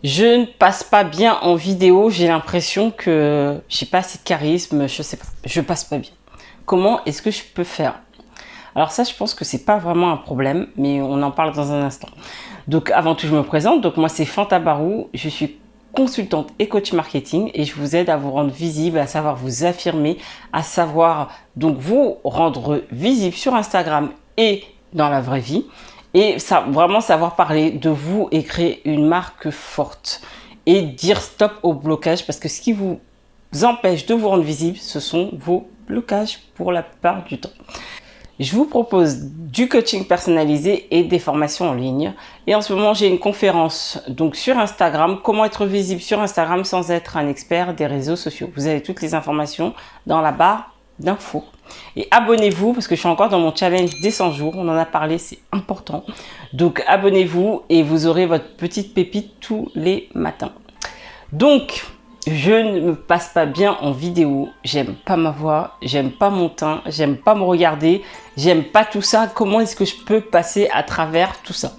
Je ne passe pas bien en vidéo, j'ai l'impression que j'ai pas assez de charisme, je sais pas, je passe pas bien. Comment est-ce que je peux faire? Alors ça, je pense que c'est pas vraiment un problème, mais on en parle dans un instant. Donc avant tout, je me présente. Donc moi, c'est Fanta Barou, je suis consultante et coach marketing et je vous aide à vous rendre visible, à savoir vous affirmer, à savoir donc vous rendre visible sur Instagram et dans la vraie vie. Et ça, vraiment savoir parler de vous et créer une marque forte. Et dire stop au blocage parce que ce qui vous empêche de vous rendre visible, ce sont vos blocages pour la plupart du temps. Je vous propose du coaching personnalisé et des formations en ligne. Et en ce moment, j'ai une conférence donc sur Instagram. Comment être visible sur Instagram sans être un expert des réseaux sociaux. Vous avez toutes les informations dans la barre d'infos. Et abonnez-vous parce que je suis encore dans mon challenge des 100 jours. On en a parlé, c'est important. Donc abonnez-vous et vous aurez votre petite pépite tous les matins. Donc, je ne me passe pas bien en vidéo. J'aime pas ma voix, j'aime pas mon teint, j'aime pas me regarder, j'aime pas tout ça. Comment est-ce que je peux passer à travers tout ça?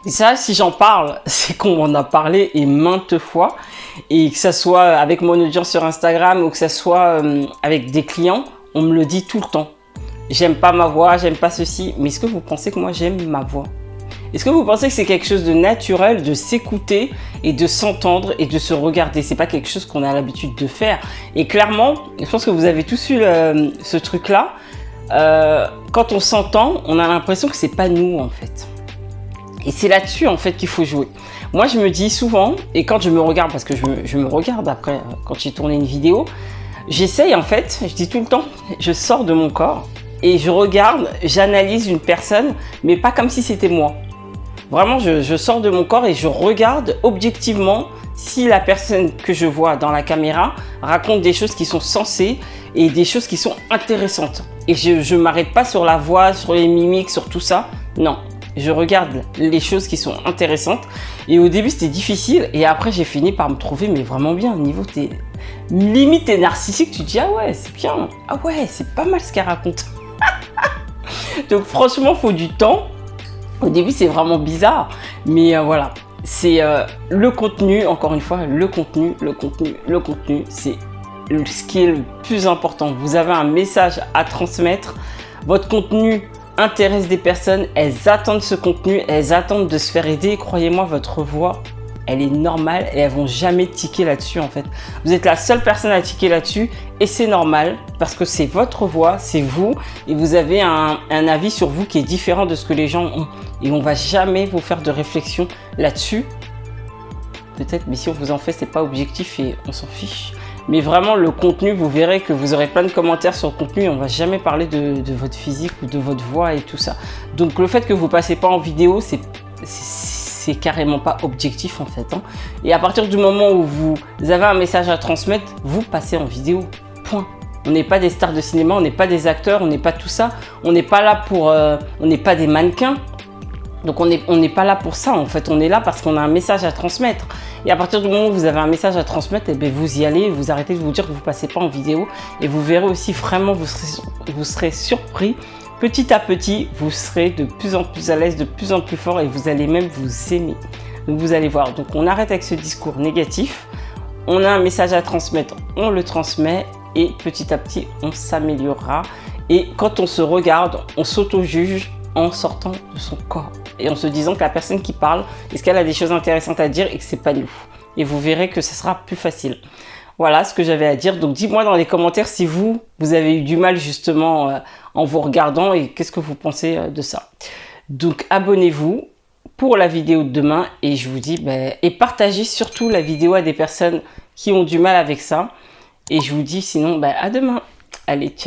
Et ça, si j'en parle, c'est qu'on m'en a parlé et maintes fois. Et que ça soit avec mon audience sur Instagram ou que ça soit avec des clients, on me le dit tout le temps. J'aime pas ma voix, j'aime pas ceci. Mais est-ce que vous pensez que moi j'aime ma voix? Est-ce que vous pensez que c'est quelque chose de naturel de s'écouter et de s'entendre et de se regarder? C'est pas quelque chose qu'on a l'habitude de faire. Et clairement, je pense que vous avez tous eu ce truc-là. Quand on s'entend, on a l'impression que c'est pas nous en fait. Et c'est là-dessus en fait qu'il faut jouer. Moi, je me dis souvent, et quand je me regarde, parce que je me regarde après, quand j'ai tourné une vidéo, j'essaye en fait, je dis tout le temps, je sors de mon corps et je regarde, j'analyse une personne, mais pas comme si c'était moi. Vraiment, je sors de mon corps et je regarde objectivement si la personne que je vois dans la caméra raconte des choses qui sont sensées et des choses qui sont intéressantes. Et je ne m'arrête pas sur la voix, sur les mimiques, sur tout ça. Non. Je regarde les choses qui sont intéressantes. Et au début, c'était difficile. Et après, j'ai fini par me trouver mais vraiment bien. Au niveau, limite, t'es narcissique. Tu te dis, ah ouais, c'est bien. Ah ouais, c'est pas mal ce qu'elle raconte. Donc franchement, il faut du temps. Au début, c'est vraiment bizarre. Mais voilà, c'est le contenu. Encore une fois, le contenu. C'est ce qui est le plus important. Vous avez un message à transmettre. Votre contenu intéresse des personnes, elles attendent ce contenu, elles attendent de se faire aider. Croyez-moi, votre voix, elle est normale et elles vont jamais tiquer là-dessus en fait. Vous êtes la seule personne à tiquer là-dessus et c'est normal parce que c'est votre voix, c'est vous et vous avez un avis sur vous qui est différent de ce que les gens ont. Et on va jamais vous faire de réflexion là-dessus. Peut-être, mais si on vous en fait, c'est pas objectif et on s'en fiche. Mais vraiment, le contenu, vous verrez que vous aurez plein de commentaires sur le contenu et on va jamais parler de votre physique ou de votre voix et tout ça. Donc, le fait que vous passez pas en vidéo, c'est carrément pas objectif en fait. Hein. Et à partir du moment où vous avez un message à transmettre, vous passez en vidéo. Point. On n'est pas des stars de cinéma, on n'est pas des acteurs, on n'est pas tout ça. On n'est pas là pour... on n'est pas des mannequins. Donc on n'est pas là pour ça en fait, on est là parce qu'on a un message à transmettre. Et à partir du moment où vous avez un message à transmettre, eh bien, vous y allez, vous arrêtez de vous dire que vous ne passez pas en vidéo. Et vous verrez aussi vraiment, vous serez surpris. Petit à petit, vous serez de plus en plus à l'aise, de plus en plus fort et vous allez même vous aimer. Donc vous allez voir, donc on arrête avec ce discours négatif. On a un message à transmettre, on le transmet et petit à petit, on s'améliorera. Et quand on se regarde, on s'auto-juge en sortant de son corps et en se disant que la personne qui parle, est-ce qu'elle a des choses intéressantes à dire et que c'est pas nous. Et vous verrez que ce sera plus facile. Voilà ce que j'avais à dire. Donc dis-moi dans les commentaires si vous avez eu du mal justement en vous regardant et qu'est-ce que vous pensez de ça. Donc abonnez-vous pour la vidéo de demain et je vous dis, et partagez surtout la vidéo à des personnes qui ont du mal avec ça. Et je vous dis sinon, à demain. Allez, ciao.